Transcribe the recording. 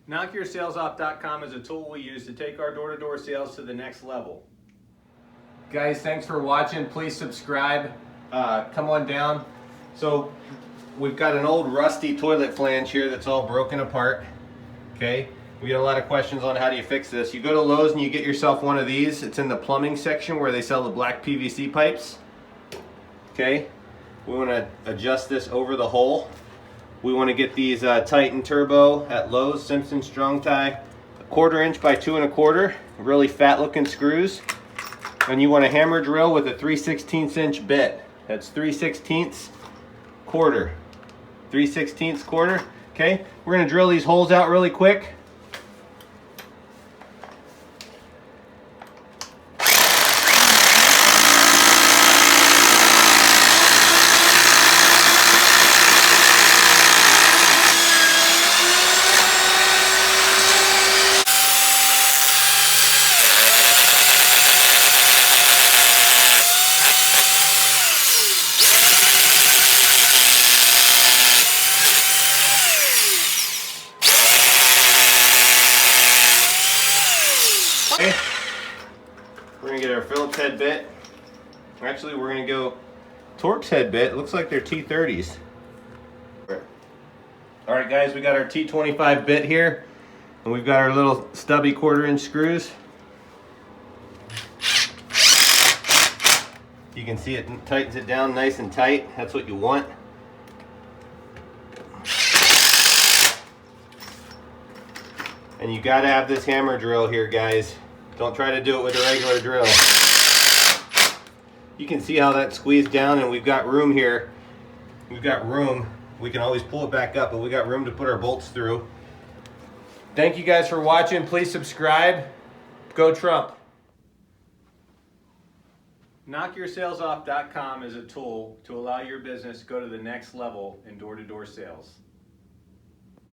KnockYourSalesOff.com is a tool we use to take our door-to-door sales to the next level. Guys, thanks for watching. Please subscribe. Come on down. So we've got an old rusty toilet flange here that's all broken apart. Okay, we get a lot of questions on how do you fix this. You go to Lowe's and you get yourself one of these. It's in the plumbing section where they sell the black PVC pipes. Okay, we want to adjust this over the hole. We want to get these Titan Turbo at Lowe's, Simpson Strong Tie, 1/4 inch by 2 1/4, really fat looking screws. And you want a hammer drill with a 3/16 inch bit. That's 3/16 quarter. 3/16 quarter. Okay, we're going to drill these holes out really quick. Okay. We're going to get our Phillips head bit. Actually, we're going to go Torx head bit. It looks like they're T30s. Alright guys, we got our T25 bit here. And we've got our little stubby 1/4 inch screws. You can see it tightens it down nice and tight. That's what you want. And you got to have this hammer drill here, guys. Don't try to do it with a regular drill. You can see how that's squeezed down, and we've got room here. We've got room. We can always pull it back up, but we got room to put our bolts through. Thank you guys for watching. Please subscribe. Go Trump. KnockYourSalesOff.com is a tool to allow your business to go to the next level in door-to-door sales.